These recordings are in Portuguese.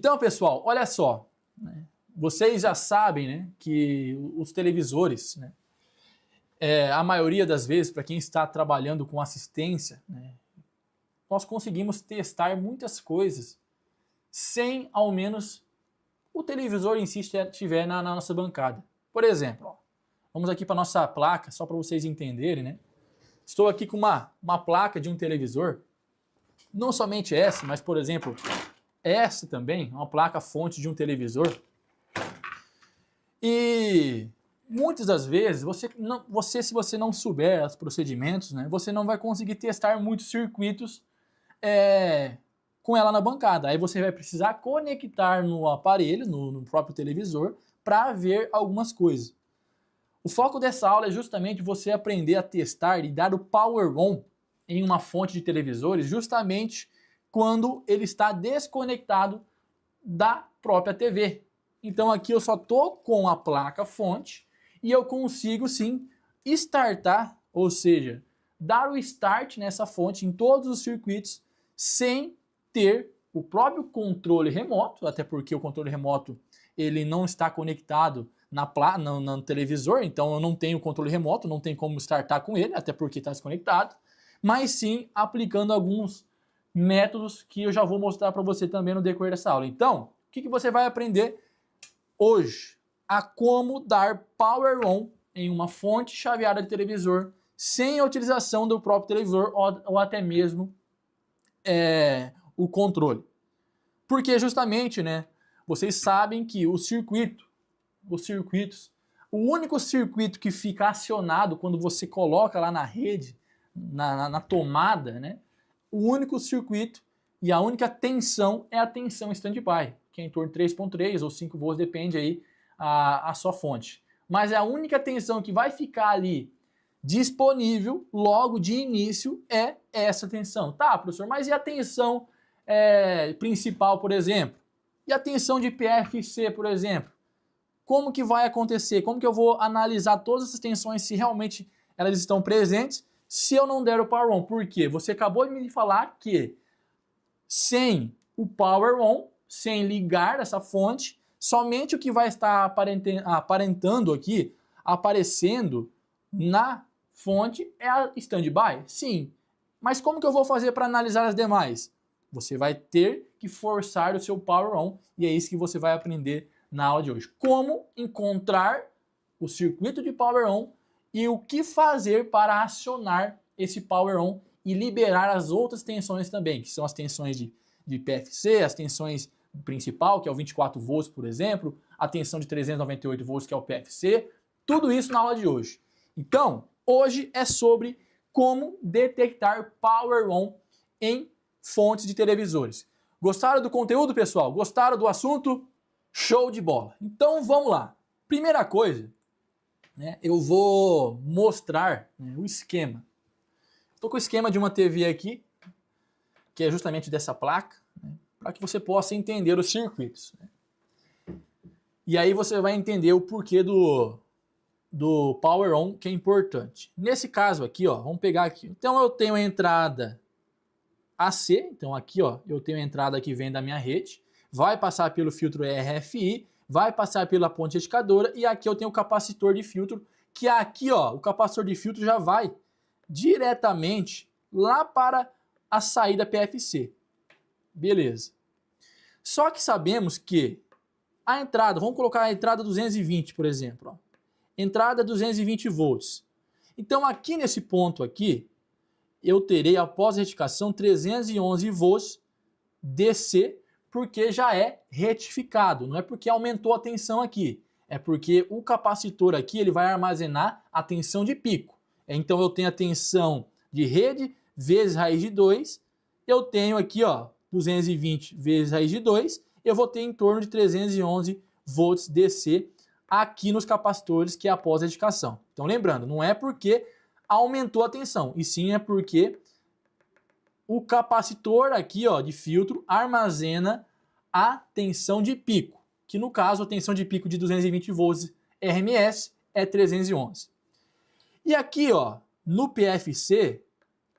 Então, pessoal, olha só, né? Vocês já sabem, né, que os televisores, né, a maioria das vezes, para quem está trabalhando com assistência, né, nós conseguimos testar muitas coisas sem, ao menos, o televisor em si estiver na nossa bancada. Por exemplo, ó, vamos aqui para a nossa placa, só para vocês entenderem, né? Estou aqui com uma placa de um televisor, não somente essa, mas, por exemplo, essa também, uma placa fonte de um televisor. E muitas das vezes, se você não souber os procedimentos, né, você não vai conseguir testar muitos circuitos com ela na bancada. Aí você vai precisar conectar no aparelho, no próprio televisor, para ver algumas coisas. O foco dessa aula é justamente você aprender a testar e dar o power on em uma fonte de televisores, justamente quando ele está desconectado da própria TV. Então aqui eu só estou com a placa fonte e eu consigo sim startar, ou seja, dar o start nessa fonte em todos os circuitos sem ter o próprio controle remoto, até porque o controle remoto ele não está conectado no televisor, então eu não tenho controle remoto, não tem como startar com ele, até porque está desconectado, mas sim aplicando alguns métodos que eu já vou mostrar para você também no decorrer dessa aula. Então, o que você vai aprender hoje? A como dar power on em uma fonte chaveada de televisor sem a utilização do próprio televisor ou até mesmo o controle. Porque justamente, né, vocês sabem que os circuitos, o único circuito que fica acionado quando você coloca lá na rede, na tomada, né, o único circuito e a única tensão é a tensão standby, que é em torno de 3.3 ou 5 volts, depende aí a sua fonte. Mas a única tensão que vai ficar ali disponível logo de início é essa tensão. Tá, professor, mas e a tensão principal, por exemplo? E a tensão de PFC, por exemplo? Como que vai acontecer? Como que eu vou analisar todas essas tensões se realmente elas estão presentes se eu não der o power on? Por quê? Você acabou de me falar que sem o power on, sem ligar essa fonte, somente o que vai estar aparentando aqui, aparecendo na fonte é a standby? Sim. Mas como que eu vou fazer para analisar as demais? Você vai ter que forçar o seu power on e é isso que você vai aprender na aula de hoje. Como encontrar o circuito de power on e o que fazer para acionar esse power on e liberar as outras tensões também, que são as tensões de PFC, as tensões principal, que é o 24 volts, por exemplo, a tensão de 398 volts, que é o PFC, tudo isso na aula de hoje. Então, hoje é sobre como detectar power on em fontes de televisores. Gostaram do conteúdo, pessoal? Gostaram do assunto? Show de bola! Então vamos lá. Primeira coisa, né, eu vou mostrar, né, o esquema. Estou com o esquema de uma TV aqui, que é justamente dessa placa, né, para que você possa entender os circuitos. Né? E aí você vai entender o porquê do power on, que é importante. Nesse caso aqui, ó, vamos pegar aqui. Então eu tenho a entrada AC, então aqui, ó, eu tenho a entrada que vem da minha rede, vai passar pelo filtro RFI, vai passar pela ponte retificadora e aqui eu tenho o capacitor de filtro, que aqui, ó, o capacitor de filtro já vai diretamente lá para a saída PFC. Beleza. Só que sabemos que a entrada, vamos colocar a entrada 220, por exemplo, ó. Entrada 220 volts. Então aqui nesse ponto aqui, eu terei após a retificação 311 volts DC, porque já é retificado, não é porque aumentou a tensão aqui, é porque o capacitor aqui ele vai armazenar a tensão de pico. Então eu tenho a tensão de rede vezes raiz de 2, eu tenho aqui, ó, 220 vezes raiz de 2, eu vou ter em torno de 311 volts DC aqui nos capacitores que é após a retificação. Então lembrando, não é porque aumentou a tensão, e sim é porque o capacitor aqui, ó, de filtro armazena a tensão de pico, que no caso a tensão de pico de 220 volts RMS é 311. E aqui, ó, no PFC,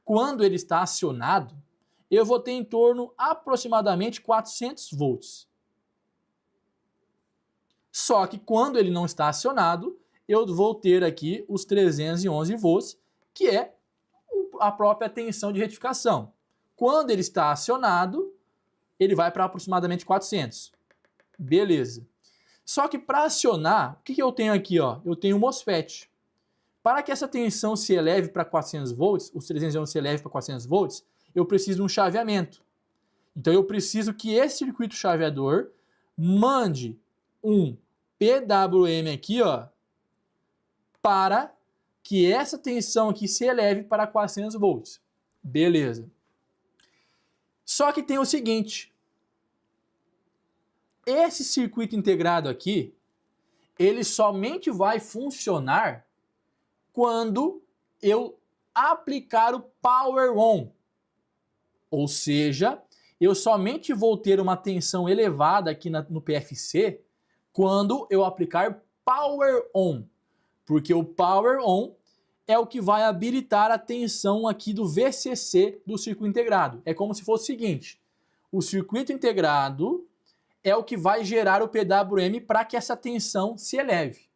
quando ele está acionado, eu vou ter em torno aproximadamente 400 volts. Só que quando ele não está acionado, eu vou ter aqui os 311 volts, que é a própria tensão de retificação. Quando ele está acionado, ele vai para aproximadamente 400. Beleza. Só que para acionar, o que eu tenho aqui? Ó? Eu tenho um MOSFET. Para que essa tensão se eleve para 400 volts, os 311 se eleve para 400 volts, eu preciso de um chaveamento. Então eu preciso que esse circuito chaveador mande um PWM aqui, ó, para que essa tensão aqui se eleve para 400 volts. Beleza. Só que tem o seguinte, esse circuito integrado aqui, ele somente vai funcionar quando eu aplicar o Power On. Ou seja, eu somente vou ter uma tensão elevada aqui no PFC quando eu aplicar Power On. Porque o Power On é o que vai habilitar a tensão aqui do VCC do circuito integrado. É como se fosse o seguinte, o circuito integrado é o que vai gerar o PWM para que essa tensão se eleve.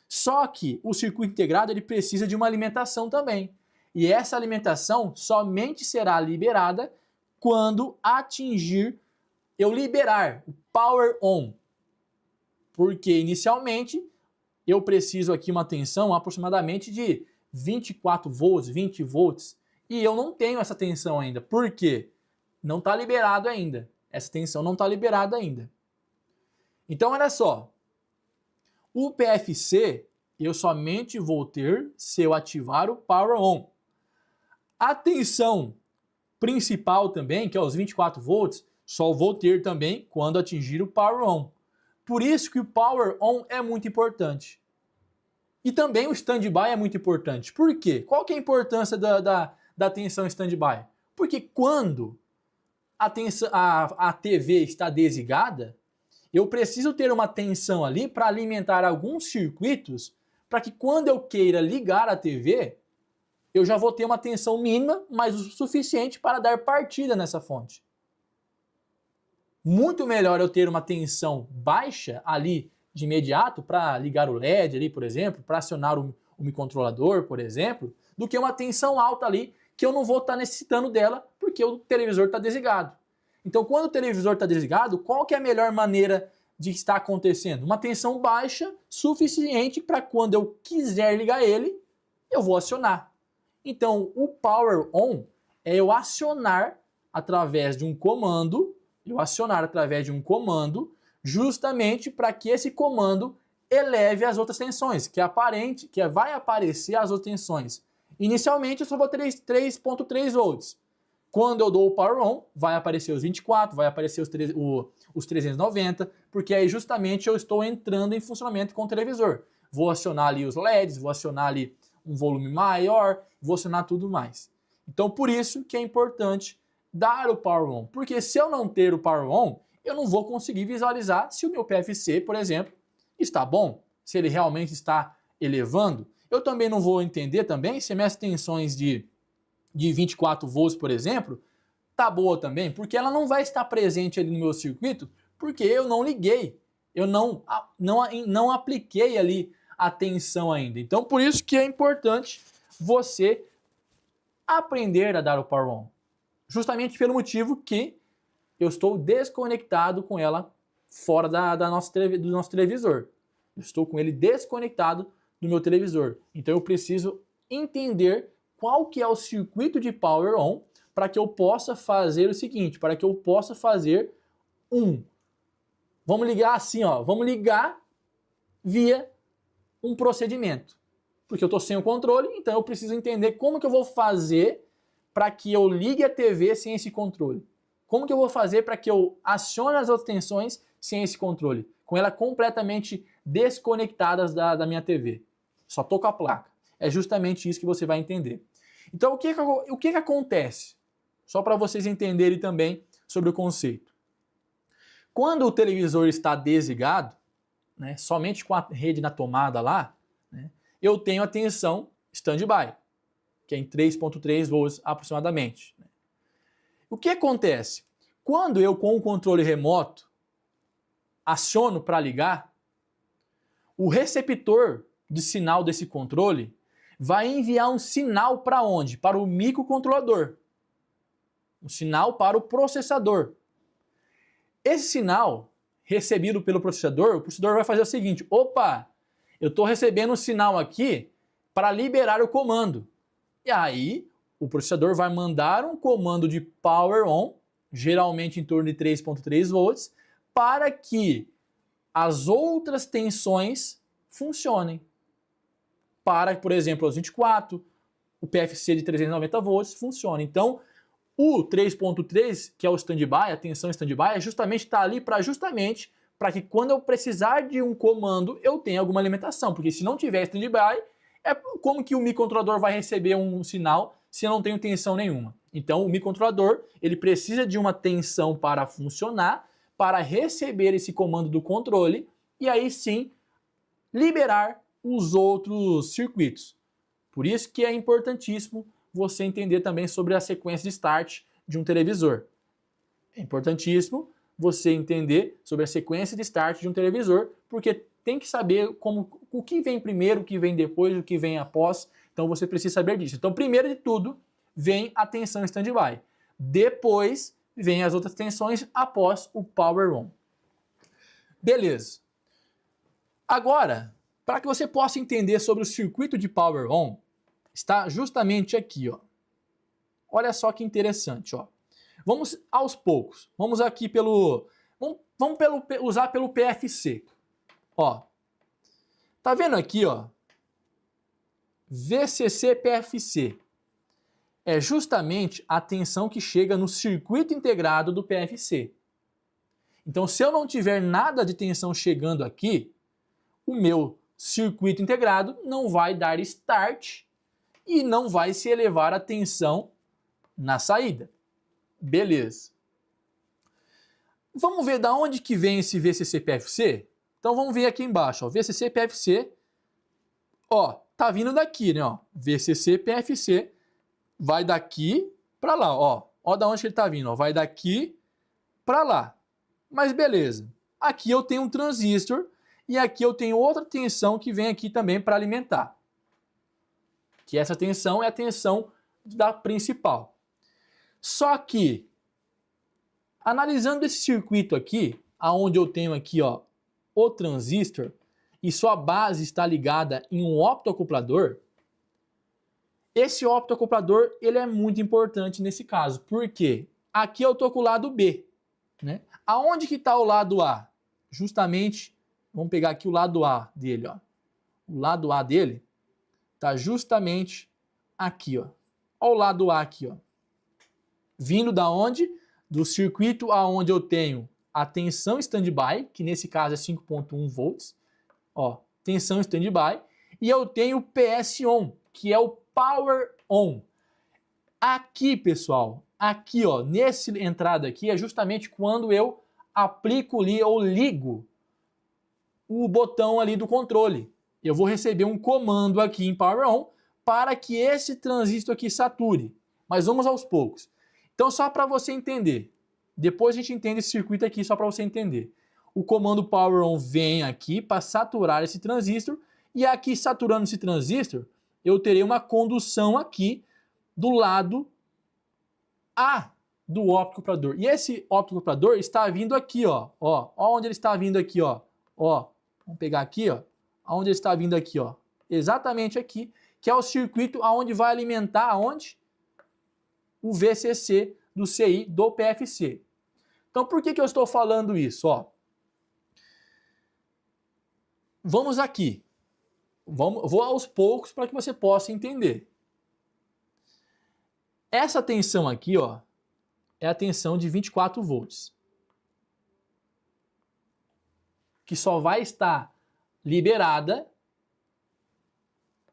Só que o circuito integrado ele precisa de uma alimentação também. E essa alimentação somente será liberada quando eu liberar o Power On. Porque inicialmente eu preciso aqui uma tensão aproximadamente de 24 volts, 20 volts. E eu não tenho essa tensão ainda. Por quê? Não está liberado ainda. Essa tensão não está liberada ainda. Então, olha só. O PFC eu somente vou ter se eu ativar o Power On. A tensão principal também, que é os 24 volts, só vou ter também quando atingir o Power On. Por isso que o Power On é muito importante. E também o Standby é muito importante. Por quê? Qual que é a importância da tensão Standby? Porque quando a TV está desligada, eu preciso ter uma tensão ali para alimentar alguns circuitos para que quando eu queira ligar a TV, eu já vou ter uma tensão mínima, mas o suficiente para dar partida nessa fonte. Muito melhor eu ter uma tensão baixa ali de imediato para ligar o LED ali, por exemplo, para acionar o microcontrolador, por exemplo, do que uma tensão alta ali que eu não vou estar necessitando dela porque o televisor está desligado. Então, quando o televisor está desligado, qual que é a melhor maneira de estar acontecendo? Uma tensão baixa, suficiente para quando eu quiser ligar ele, eu vou acionar. Então, o Power On é eu acionar através de um comando, justamente para que esse comando eleve as outras tensões, que vai aparecer as outras tensões. Inicialmente eu só vou ter 3.3 volts. Quando eu dou o Power On, vai aparecer os 24, vai aparecer os 390, porque aí justamente eu estou entrando em funcionamento com o televisor. Vou acionar ali os LEDs, vou acionar ali um volume maior, vou acionar tudo mais. Então por isso que é importante dar o Power On, porque se eu não ter o Power On, eu não vou conseguir visualizar se o meu PFC, por exemplo, está bom, se ele realmente está elevando. Eu também não vou entender também se minhas tensões de 24 volts, por exemplo, tá boa também, porque ela não vai estar presente ali no meu circuito, porque eu não liguei, eu não apliquei ali a tensão ainda. Então, por isso que é importante você aprender a dar o Power On, justamente pelo motivo que eu estou desconectado com ela fora do nosso televisor. Eu estou com ele desconectado do meu televisor. Então, eu preciso entender qual que é o circuito de Power On para que eu possa fazer o seguinte, para que eu possa fazer vamos ligar assim, ó, vamos ligar via um procedimento. Porque eu estou sem o controle, então eu preciso entender como que eu vou fazer para que eu ligue a TV sem esse controle. Como que eu vou fazer para que eu acione as outras tensões sem esse controle? Com ela completamente desconectadas da minha TV. Só tô com a placa. É justamente isso que você vai entender. Então, o que acontece? Só para vocês entenderem também sobre o conceito. Quando o televisor está desligado, né, somente com a rede na tomada lá, né, eu tenho a tensão standby, que é em 3.3 volts aproximadamente. O que acontece? Quando eu, com o controle remoto, aciono para ligar, o receptor de sinal desse controle vai enviar um sinal para onde? Para o microcontrolador. Um sinal para o processador. Esse sinal recebido pelo processador, o processador vai fazer o seguinte: opa, eu estou recebendo um sinal aqui para liberar o comando. E aí, o processador vai mandar um comando de power on, geralmente em torno de 3.3 volts, para que as outras tensões funcionem. Para, por exemplo, os 24, o PFC de 390 volts funciona. Então, o 3.3, que é o standby, a tensão standby, justamente está ali para que quando eu precisar de um comando, eu tenha alguma alimentação. Porque se não tiver standby, é como que o microcontrolador vai receber um sinal se eu não tenho tensão nenhuma? Então, o microcontrolador, ele precisa de uma tensão para funcionar, para receber esse comando do controle e aí sim liberar os outros circuitos. Por isso que é importantíssimo você entender também sobre a sequência de start de um televisor. É importantíssimo você entender sobre a sequência de start de um televisor, porque tem que saber o que vem primeiro, o que vem depois, o que vem após. Então você precisa saber disso. Então, primeiro de tudo, vem a tensão standby. Depois vem as outras tensões após o power on. Beleza. Agora, para que você possa entender sobre o circuito de power on, está justamente aqui, ó. Olha só que interessante, ó. Vamos aos poucos. Vamos aqui usar pelo PFC. Ó. Tá vendo aqui, ó? VCC PFC. É justamente a tensão que chega no circuito integrado do PFC. Então, se eu não tiver nada de tensão chegando aqui, o meu circuito integrado não vai dar start e não vai se elevar a tensão na saída. Beleza. Vamos ver da onde que vem esse VCC PFC? Então vamos ver aqui embaixo, ó, VCC PFC, ó, tá vindo daqui, né, ó, VCC PFC, vai daqui para lá, ó da onde que ele tá vindo, ó, vai daqui para lá. Mas beleza, aqui eu tenho um transistor e aqui eu tenho outra tensão que vem aqui também para alimentar. Que essa tensão é a tensão da principal. Só que, analisando esse circuito aqui, aonde eu tenho aqui, ó, o transistor, e sua base está ligada em um optoacoplador, esse optoacoplador ele é muito importante nesse caso. Por quê? Aqui eu estou com o lado B, né? Aonde que está o lado A? Justamente, vamos pegar aqui o lado A dele, ó. O lado A dele está justamente aqui, ó. Olha o lado A aqui, ó. Vindo da onde? Do circuito aonde eu tenho a tensão standby, que nesse caso é 5.1 volts, ó, tensão standby, e eu tenho o PS on, que é o power on. Aqui, pessoal, aqui, ó, nessa entrada aqui é justamente quando eu aplico ali ou ligo o botão ali do controle. Eu vou receber um comando aqui em power on para que esse transistor aqui sature. Mas vamos aos poucos. Então, só para você entender, depois a gente entende esse circuito aqui, só para você entender. O comando power on vem aqui para saturar esse transistor, e aqui saturando esse transistor, eu terei uma condução aqui do lado A do optoacoplador. E esse optoacoplador está vindo aqui, ó, onde ele está vindo aqui, ó, vamos pegar aqui, ó, onde ele está vindo aqui, ó, exatamente aqui, que é o circuito aonde vai alimentar aonde? O VCC do CI do PFC. Então, por que eu estou falando isso? Ó, vamos aqui. Vou aos poucos para que você possa entender. Essa tensão aqui, ó, é a tensão de 24 volts. Que só vai estar liberada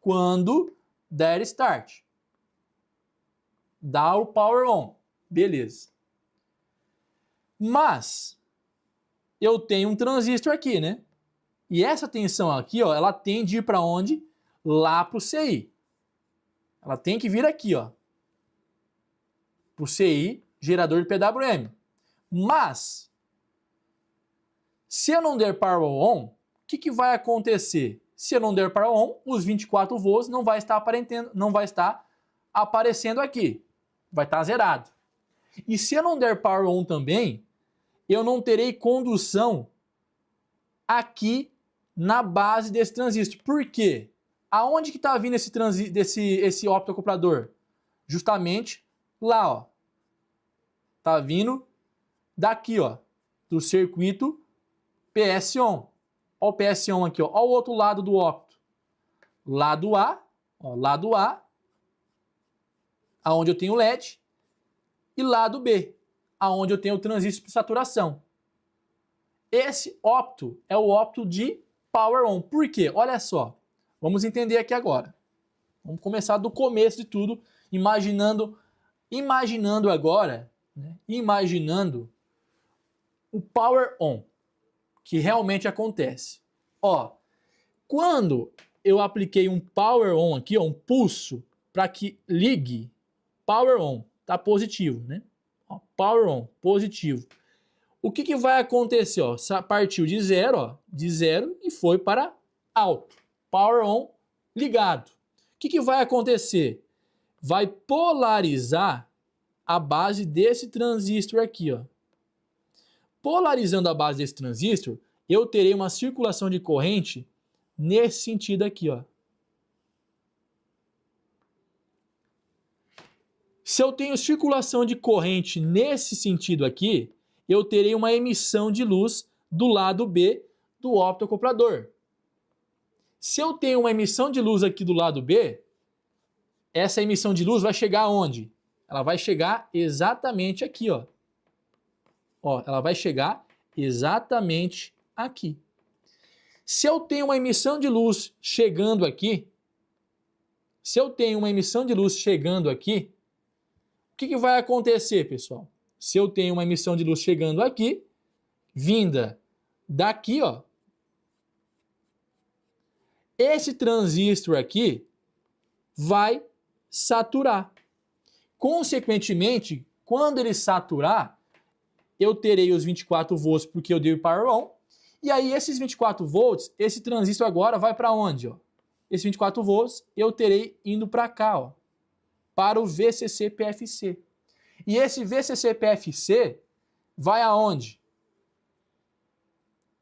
quando der start. Dá o power on. Beleza. Mas eu tenho um transistor aqui, né? E essa tensão aqui, ó, ela tem de ir para onde? Lá para o CI. Ela tem que vir aqui, ó, para o CI, gerador de PWM. Mas, se eu não der power on, que vai acontecer? Se eu não der power on, os 24 volts não vai estar aparecendo aqui. Vai estar zerado. E se eu não der power on também, eu não terei condução aqui na base desse transistor. Por quê? Aonde que está vindo esse optoacoplador? Justamente lá, ó. Tá vindo daqui, ó, do circuito PS-on. Ó o PS-on aqui, ó. Ó o outro lado do opto. Lado A, ó, lado A, aonde eu tenho LED, e lado B, aonde eu tenho o transistor de saturação. Esse opto é o opto de power on. Por quê? Olha só. Vamos entender aqui agora. Vamos começar do começo de tudo, imaginando agora, né? Imaginando o power on, que realmente acontece. Ó, quando eu apliquei um power on aqui, ó, um pulso, para que ligue, power on, tá positivo, né? Ó, power on, positivo. O que vai acontecer? Ó, partiu de zero e foi para alto. Power on ligado. O que vai acontecer? Vai polarizar a base desse transistor aqui, ó. Polarizando a base desse transistor, eu terei uma circulação de corrente nesse sentido aqui, ó. Se eu tenho circulação de corrente nesse sentido aqui, eu terei uma emissão de luz do lado B do optoacoplador. Se eu tenho uma emissão de luz aqui do lado B, essa emissão de luz vai chegar aonde? Ela vai chegar exatamente aqui, ó. Ó, ela vai chegar exatamente aqui. Se eu tenho uma emissão de luz chegando aqui, o que vai acontecer, pessoal? Se eu tenho uma emissão de luz chegando aqui, vinda daqui, ó, esse transistor aqui vai saturar. Consequentemente, quando ele saturar, eu terei os 24 volts porque eu dei o power on. E aí esses 24 volts, esse transistor agora vai para onde? Ó? Esses 24 volts eu terei indo para cá, ó, para o VCC-PFC. E esse VCC-PFC vai aonde?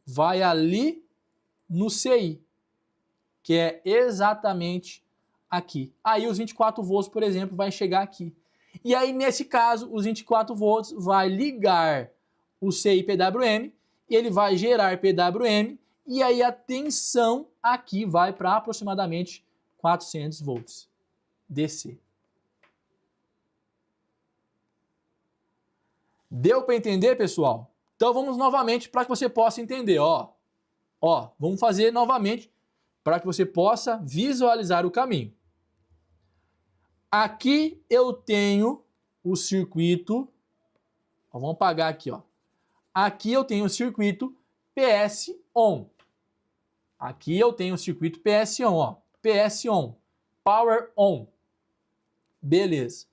Vai ali no CI, que é exatamente aqui. Aí os 24 volts, por exemplo, vai chegar aqui. E aí, nesse caso, os 24 volts vai ligar o CI PWM, e ele vai gerar PWM, e aí a tensão aqui vai para aproximadamente 400 volts DC. Deu para entender, pessoal? Então vamos novamente para que você possa entender. Ó, vamos fazer novamente para que você possa visualizar o caminho. Aqui eu tenho o circuito, ó, vamos apagar aqui, ó. Aqui eu tenho o circuito PS-on. Aqui eu tenho o circuito PS-on, ó. PS-on, power on. Beleza.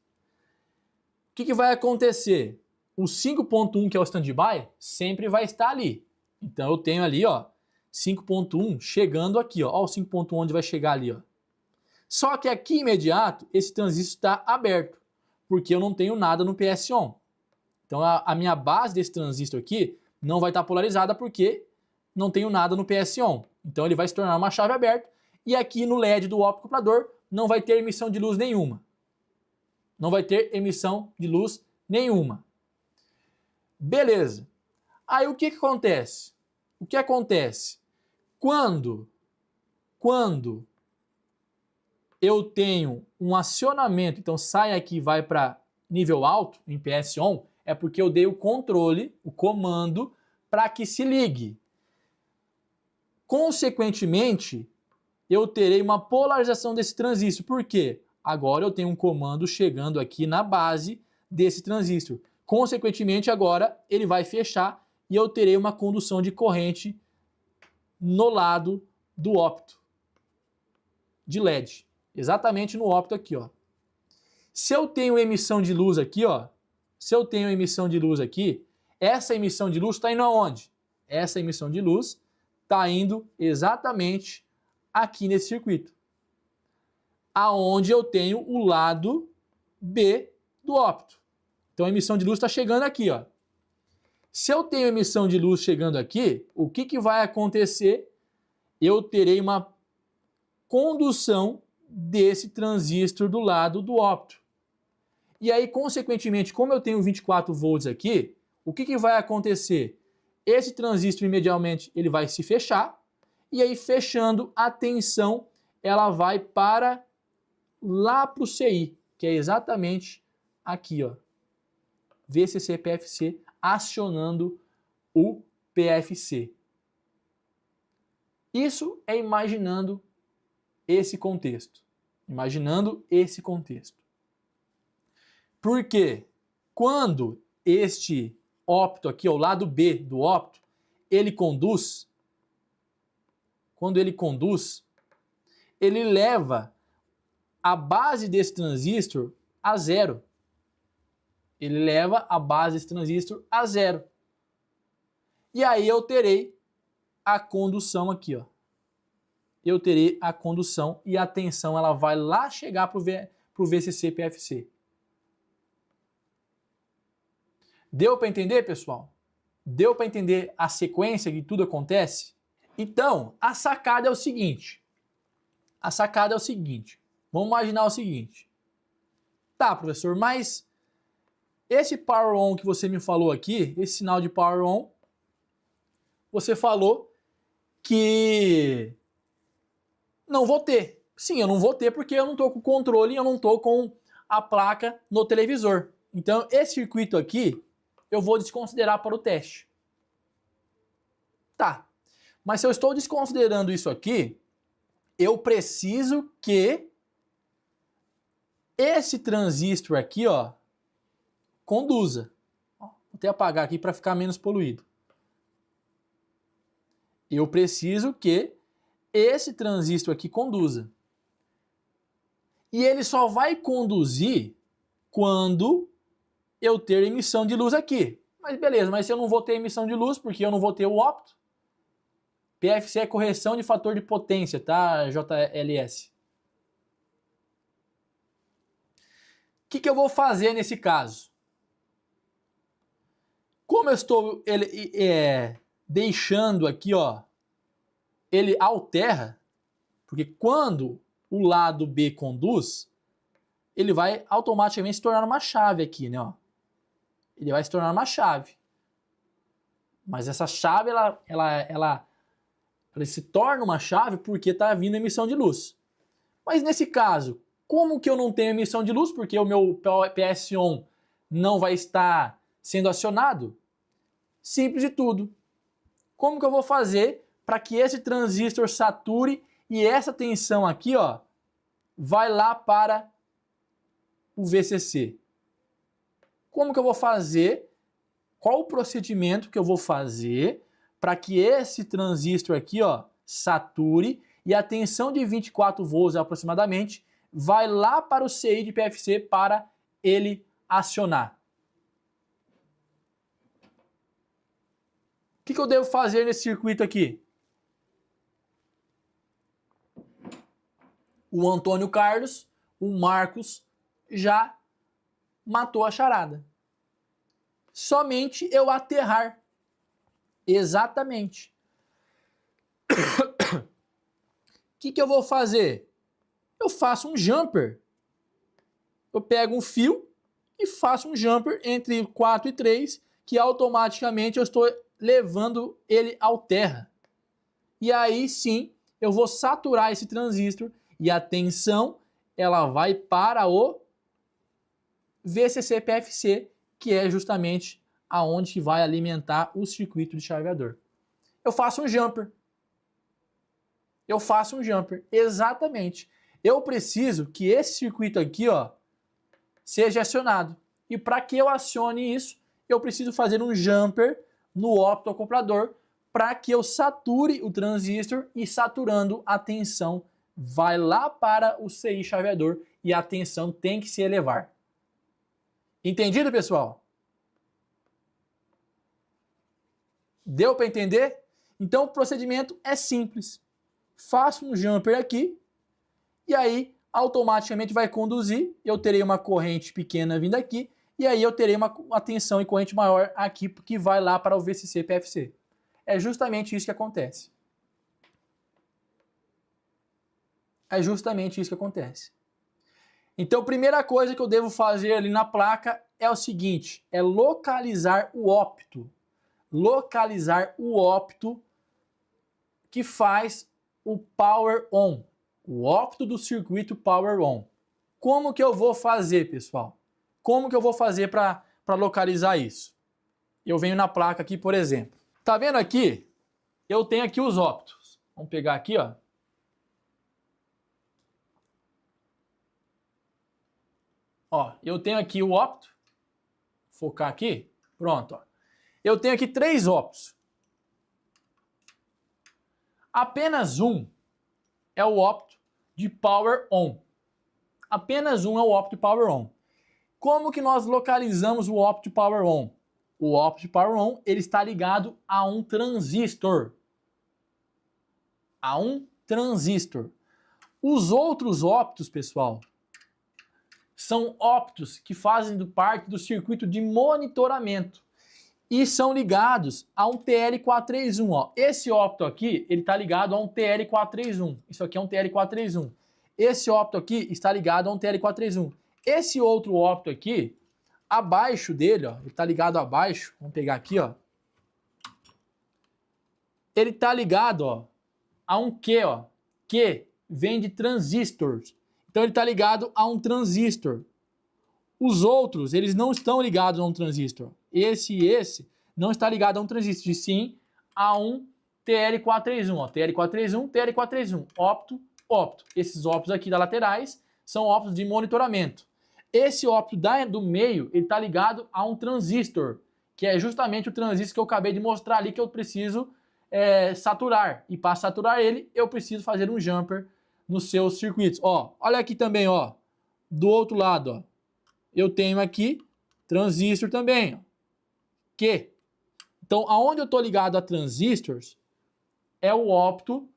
O que vai acontecer? O 5.1, que é o standby, sempre vai estar ali. Então eu tenho ali, ó, 5.1 chegando aqui, ó. Ó o 5.1 onde vai chegar ali, ó. Só que aqui imediato, esse transistor está aberto, porque eu não tenho nada no PS-on. Então a minha base desse transistor aqui não vai estar polarizada porque não tenho nada no PS-on. Então ele vai se tornar uma chave aberta e aqui no LED do optoacoplador não vai ter emissão de luz nenhuma. Não vai ter emissão de luz nenhuma. Beleza. Aí o que acontece? O que acontece? Quando eu tenho um acionamento, então sai aqui e vai para nível alto, em PS-on, é porque eu dei o controle, o comando, para que se ligue. Consequentemente, eu terei uma polarização desse transistor. Por quê? Agora eu tenho um comando chegando aqui na base desse transistor. Consequentemente, agora ele vai fechar e eu terei uma condução de corrente no lado do opto de LED. Exatamente no opto aqui, ó. Se eu tenho emissão de luz aqui, ó, essa emissão de luz está indo aonde? Essa emissão de luz está indo exatamente aqui nesse circuito, aonde eu tenho o lado B do ópto. Então a emissão de luz está chegando aqui, ó. Se eu tenho emissão de luz chegando aqui, o que vai acontecer? Eu terei uma condução desse transistor do lado do ópto. E aí, consequentemente, como eu tenho 24 volts aqui, o que vai acontecer? Esse transistor imediatamente ele vai se fechar, e aí fechando, a tensão ela vai para lá para o CI, que é exatamente aqui, ó. VCC PFC acionando o PFC. Isso é imaginando esse contexto. Imaginando esse contexto. Porque quando este ópto aqui, o lado B do ópto, ele conduz, quando ele conduz, ele leva a base desse transistor a zero. Ele leva a base desse transistor a zero. E aí eu terei a condução aqui, ó. Eu terei a condução e a tensão ela vai lá chegar para o VCC PFC. Deu para entender, pessoal? Deu para entender a sequência que tudo acontece? Então, a sacada é o seguinte. A sacada é o seguinte. Vamos imaginar o seguinte. Tá, professor, mas esse power on que você me falou aqui, esse sinal de power on, você falou que não vou ter. Sim, eu não vou ter porque eu não estou com o controle e eu não estou com a placa no televisor. Então, esse circuito aqui, eu vou desconsiderar para o teste. Tá, mas se eu estou desconsiderando isso aqui, eu preciso que esse transistor aqui, ó, conduza. Vou até apagar aqui para ficar menos poluído. Eu preciso que esse transistor aqui conduza. E ele só vai conduzir quando eu ter emissão de luz aqui. Mas beleza, mas se eu não vou ter emissão de luz, porque eu não vou ter o ópto, PFC é correção de fator de potência, tá, JLS? O que eu vou fazer nesse caso? Como eu estou deixando aqui, ó, ele altera, porque quando o lado B conduz, ele vai automaticamente se tornar uma chave aqui, né? Ó. Ele vai se tornar uma chave. Mas essa chave, ela se torna uma chave porque está vindo emissão de luz. Mas nesse caso, como que eu não tenho emissão de luz? Porque o meu PS-ON não vai estar sendo acionado? Simples de tudo. Como que eu vou fazer para que esse transistor sature e essa tensão aqui, ó, vai lá para o VCC? Como que eu vou fazer? Qual o procedimento que eu vou fazer para que esse transistor aqui, ó, sature e a tensão de 24 volts aproximadamente vai lá para o CI de PFC para ele acionar? O que eu devo fazer nesse circuito aqui? O Antônio Carlos, o Marcos, já matou a charada. Somente eu aterrar. Exatamente. O que eu vou fazer? Eu faço um jumper. Eu pego um fio e faço um jumper entre 4 e 3, que automaticamente eu estou levando ele ao terra. E aí sim, eu vou saturar esse transistor e a tensão ela vai para o VCC PFC, que é justamente aonde vai alimentar o circuito de chaveador. Eu faço um jumper. Eu faço um jumper, exatamente. Eu preciso que esse circuito aqui, ó, seja acionado. E para que eu acione isso, eu preciso fazer um jumper no optoacoplador para que eu sature o transistor e saturando a tensão vai lá para o CI chaveador e a tensão tem que se elevar. Entendido, pessoal? Deu para entender? Então o procedimento é simples. Faço um jumper aqui e aí automaticamente vai conduzir, eu terei uma corrente pequena vindo aqui e aí eu terei uma tensão e corrente maior aqui que vai lá para o VCC PFC. É justamente isso que acontece. É justamente isso que acontece. Então, a primeira coisa que eu devo fazer ali na placa é o seguinte, é localizar o ópto. Localizar o ópto que faz o power on. O ópto do circuito power on. Como que eu vou fazer, pessoal? Como que eu vou fazer para localizar isso? Eu venho na placa aqui, por exemplo. Tá vendo aqui? Eu tenho aqui os óptos. Vamos pegar aqui, ó. Ó, eu tenho aqui o ópto. Focar aqui. Pronto, ó. Eu tenho aqui 3 óptos. Apenas um é o ópto de power on. Apenas um é o ópto de power on. Como que nós localizamos o ópto de power on? O ópto de power on, ele está ligado a um transistor. A um transistor. Os outros óptos, pessoal, são óptos que fazem parte do circuito de monitoramento e são ligados a um TL431. Ó. Esse ópto aqui, ele está ligado a um TL431. Isso aqui é um TL431. Esse ópto aqui está ligado a um TL431. Esse outro ópto aqui, abaixo dele, ó, ele está ligado abaixo, vamos pegar aqui, ó. Ele está ligado, ó, a um Q, ó, que vem de transistores. Então ele está ligado a um transistor. Os outros, eles não estão ligados a um transistor. Esse e esse não está ligado a um transistor, e sim a um TL431. Ó. TL431, TL431. Ópto, ópto. Esses óptos aqui das laterais são óptos de monitoramento. Esse ópto do meio, ele está ligado a um transistor, que é justamente o transistor que eu acabei de mostrar ali que eu preciso saturar. E para saturar ele, eu preciso fazer um jumper nos seus circuitos. Ó, olha aqui também, ó, do outro lado, ó, eu tenho aqui transistor também, ó, que. Então, aonde eu estou ligado a transistors é o ópto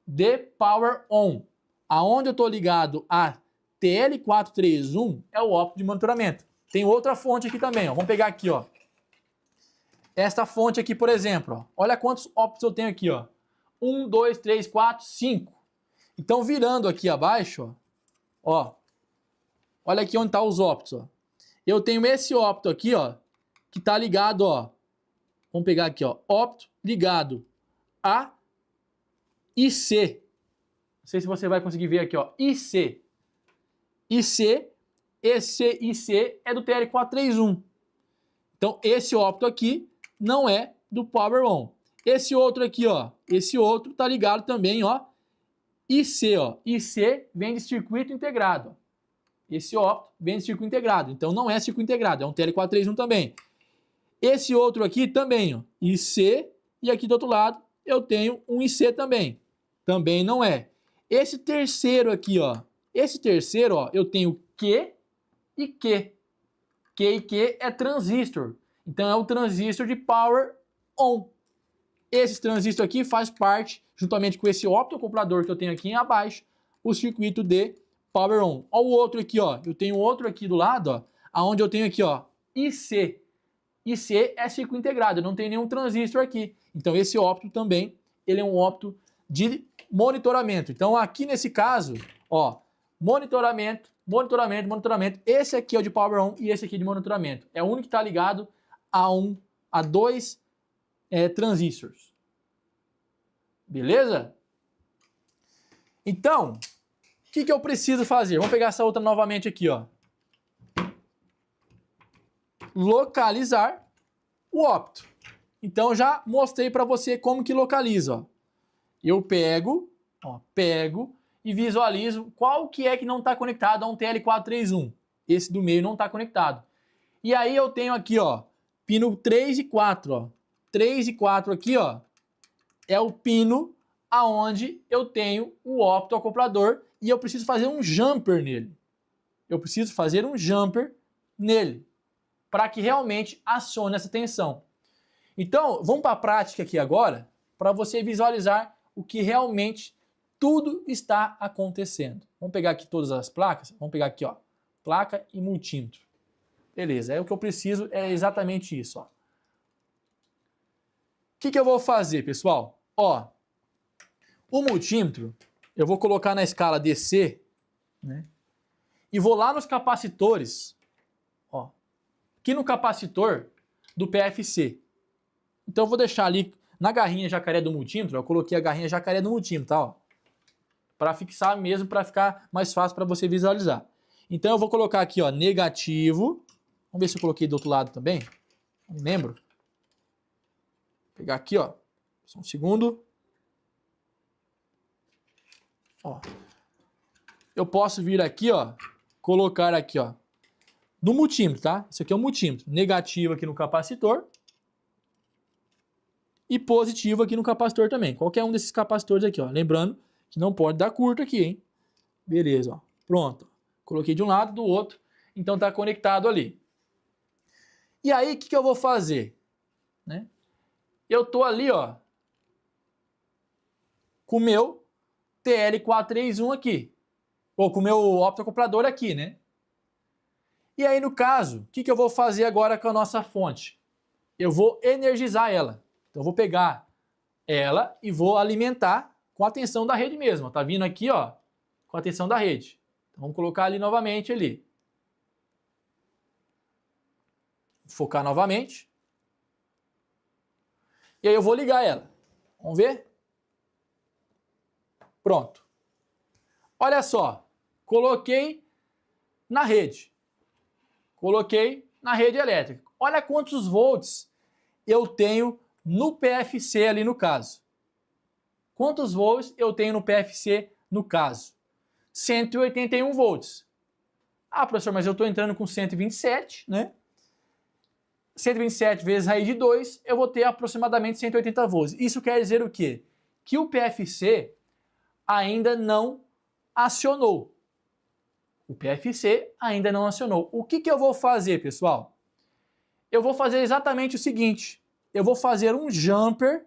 de power on. Aonde eu estou ligado a TL431 é o ópto de monitoramento. Tem outra fonte aqui também, ó. Vamos pegar aqui, ó. Esta fonte aqui, por exemplo, ó. Olha quantos óptos eu tenho aqui, ó. 1, 2, 3, 4, 5. Então, virando aqui abaixo, ó, olha aqui onde estão os óptos, ó. Eu tenho esse ópto aqui, ó, que está ligado, ó. Vamos pegar aqui, ó, ópto ligado a IC. Não sei se você vai conseguir ver aqui, ó, IC. IC, esse IC é do TL431. Então, esse ópto aqui não é do power on. Esse outro aqui, ó, esse outro tá ligado também, ó, IC, ó. IC vem de circuito integrado. Esse ópto vem de circuito integrado. Então, não é circuito integrado, é um TL431 também. Esse outro aqui também, ó, IC, e aqui do outro lado eu tenho um IC também. Também não é. Esse terceiro aqui, ó, esse terceiro, ó, eu tenho Q e Q. Q e Q é transistor. Então é o transistor de power on. Esse transistor aqui faz parte, juntamente com esse optoacoplador que eu tenho aqui abaixo, o circuito de power on. Olha o outro aqui, ó. Eu tenho outro aqui do lado, ó, aonde eu tenho aqui, ó, IC. IC é circuito integrado, eu não tenho nenhum transistor aqui. Então esse ópto também, ele é um ópto de monitoramento. Então aqui nesse caso, ó, monitoramento, monitoramento, monitoramento. Esse aqui é o de power on e esse aqui de monitoramento. É o único que está ligado a dois transistors. Beleza? Então, o que eu preciso fazer? Vamos pegar essa outra novamente aqui, ó. Localizar o ópto. Então, já mostrei para você como que localiza, ó. Eu pego e visualizo qual que é que não está conectado a um TL431. Esse do meio não está conectado. E aí eu tenho aqui, ó, pino 3 e 4, ó. 3 e 4 aqui, ó, é o pino aonde eu tenho o optoacoplador e eu preciso fazer um jumper nele. Eu preciso fazer um jumper nele para que realmente acione essa tensão. Então, vamos para a prática aqui agora, para você visualizar o que realmente tudo está acontecendo. Vamos pegar aqui todas as placas, vamos pegar aqui, ó, placa e multímetro. Beleza, o que eu preciso é exatamente isso, ó. O que eu vou fazer, pessoal? Ó, o multímetro, eu vou colocar na escala DC, né? E vou lá nos capacitores, ó, aqui no capacitor do PFC. Então eu vou deixar ali na garrinha jacaré do multímetro, eu coloquei a garrinha jacaré do multímetro, tá, ó, para fixar mesmo, para ficar mais fácil para você visualizar. Então eu vou colocar aqui, ó, negativo. Vamos ver se eu coloquei do outro lado também. Não lembro. Vou pegar aqui, ó, só um segundo. Ó. Eu posso vir aqui, ó, colocar aqui, ó, no multímetro, tá? Isso aqui é o multímetro. Negativo aqui no capacitor. E positivo aqui no capacitor também. Qualquer um desses capacitores aqui, ó. Lembrando que não pode dar curto aqui, hein? Beleza, ó. Pronto. Coloquei de um lado, do outro. Então tá conectado ali. E aí, o que eu vou fazer? Né? Eu tô ali, ó, com o meu TL431 aqui. Ou com o meu optoacoplador aqui, né? E aí, no caso, o que eu vou fazer agora com a nossa fonte? Eu vou energizar ela. Então, eu vou pegar ela e vou alimentar com a tensão da rede mesmo. Tá vindo aqui, ó, com a tensão da rede. Então, vamos colocar ali novamente ali. Focar novamente. E aí eu vou ligar ela. Vamos ver? Pronto. Olha só. Coloquei na rede. Coloquei na rede elétrica. Olha quantos volts eu tenho no PFC ali no caso. Quantos volts eu tenho no PFC no caso? 181 volts. Ah, professor, mas eu estou entrando com 127, né? 127 vezes raiz de 2, eu vou ter aproximadamente 180 volts. Isso quer dizer o quê? Que o PFC ainda não acionou. O PFC ainda não acionou. O que eu vou fazer, pessoal? Eu vou fazer exatamente o seguinte. Eu vou fazer um jumper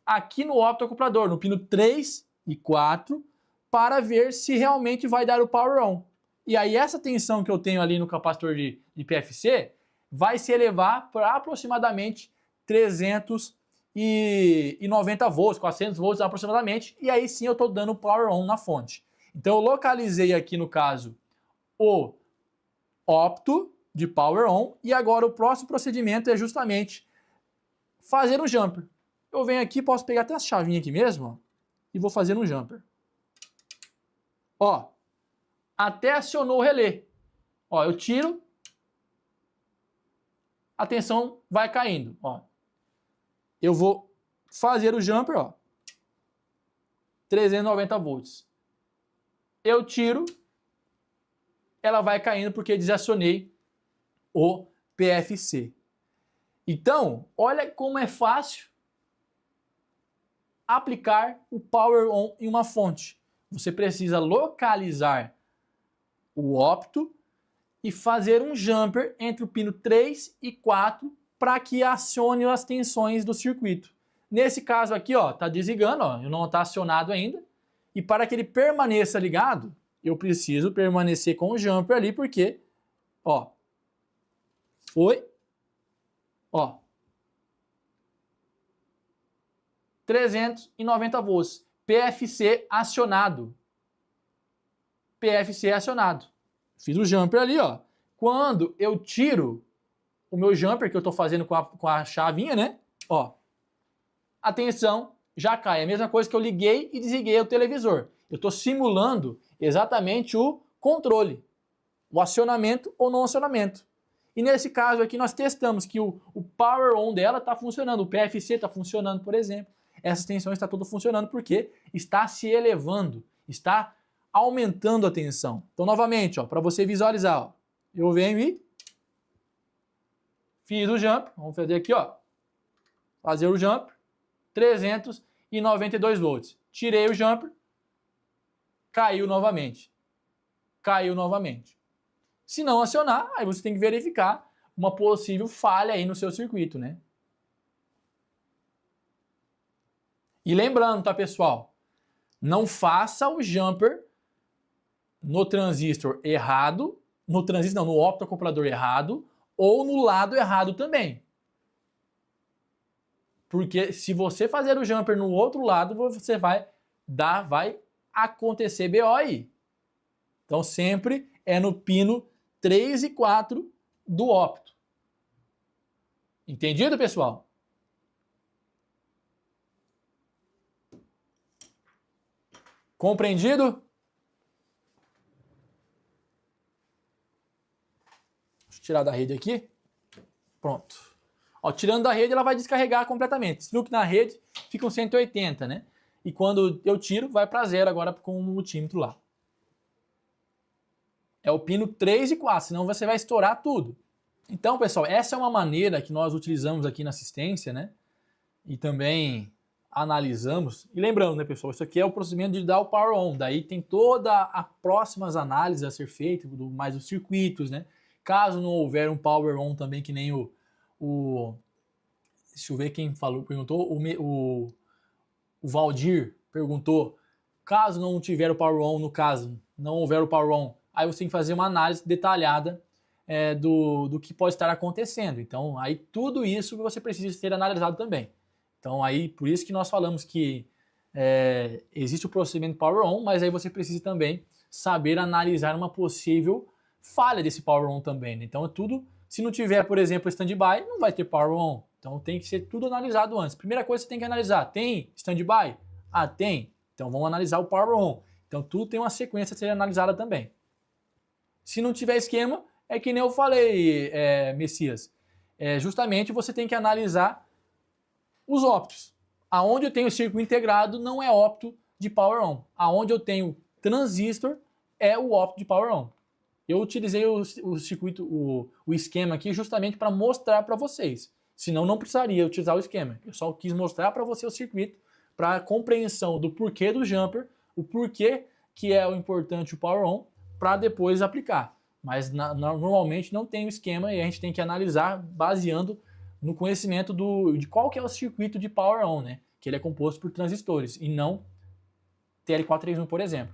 aqui no optoacoplador, no pino 3 e 4, para ver se realmente vai dar o power on. E aí essa tensão que eu tenho ali no capacitor de PFC vai se elevar para aproximadamente 390 volts, 400 volts aproximadamente, e aí sim eu estou dando power on na fonte. Então eu localizei aqui no caso o opto de power on, e agora o próximo procedimento é justamente fazer um jumper. Eu venho aqui, posso pegar até a chavinha aqui mesmo, ó, e vou fazer um jumper. Ó, até acionou o relé. Ó, eu tiro, a tensão vai caindo, ó. Eu vou fazer o jumper, ó, 390 volts. Eu tiro, ela vai caindo porque desacionei o PFC. Então, olha como é fácil aplicar o power on em uma fonte. Você precisa localizar o opto e fazer um jumper entre o pino 3 e 4 para que acione as tensões do circuito. Nesse caso aqui, ó, tá desligando, ó, não está acionado ainda. E para que ele permaneça ligado, eu preciso permanecer com o jumper ali, porque, ó, foi, ó, 390 volts, PFC acionado. PFC acionado. Fiz o jumper ali, ó. Quando eu tiro o meu jumper, que eu estou fazendo com a chavinha, né? Ó, a tensão já cai. É a mesma coisa que eu liguei e desliguei o televisor. Eu estou simulando exatamente o controle, o acionamento ou não acionamento. E nesse caso aqui nós testamos que o power on dela está funcionando, o PFC está funcionando, por exemplo. Essas tensões está tudo funcionando porque está se elevando, está aumentando a tensão. Então, novamente, ó, para você visualizar, ó, eu venho e fiz o jump. Vamos fazer aqui, ó, fazer o jump, 392 volts. Tirei o jumper, caiu novamente. Caiu novamente. Se não acionar, aí você tem que verificar uma possível falha aí no seu circuito, né? E lembrando, tá, pessoal? Não faça o jumper no transistor errado, no optoacoplador errado, ou no lado errado também. Porque se você fazer o jumper no outro lado, você vai acontecer BO aí. Então sempre é no pino 3 e 4 do opto. Entendido, pessoal? Compreendido? Deixa eu tirar da rede aqui. Pronto. Ó, tirando da rede, ela vai descarregar completamente. Você viu que na rede ficam 180, né? E quando eu tiro, vai para zero agora com o multímetro lá. É o pino 3 e 4, senão você vai estourar tudo. Então, pessoal, essa é uma maneira que nós utilizamos aqui na assistência, né? E também analisamos. E lembrando, né, pessoal, isso aqui é o procedimento de dar o power on. Daí tem toda a próximas análises a ser feita, mais os circuitos, né? Caso não houver um power on também, que nem deixa eu ver quem perguntou, o Valdir perguntou, caso não tiver o power on, no caso, não houver o power on, aí você tem que fazer uma análise detalhada do que pode estar acontecendo. Então, aí tudo isso você precisa ser analisado também. Então, aí, por isso que nós falamos que existe o procedimento power on, mas aí você precisa também saber analisar uma possível falha desse power on também, né? Então, tudo, se não tiver, por exemplo, standby, não vai ter power on. Então, tem que ser tudo analisado antes. Primeira coisa que você tem que analisar, tem standby? Ah, tem. Então, vamos analisar o power on. Então, tudo tem uma sequência a ser analisada também. Se não tiver esquema, é que nem eu falei, Messias. Justamente você tem que analisar os optos. Aonde eu tenho circuito integrado não é opto de power on. Aonde eu tenho transistor é o opto de power on. Eu utilizei o circuito, o esquema aqui justamente para mostrar para vocês. Senão não precisaria utilizar o esquema. Eu só quis mostrar para você o circuito para a compreensão do porquê do jumper, o porquê que é o importante o power on, para depois aplicar. Mas normalmente não tem o esquema e a gente tem que analisar baseando no conhecimento de qual que é o circuito de power on, né? Que ele é composto por transistores e não TL431, por exemplo.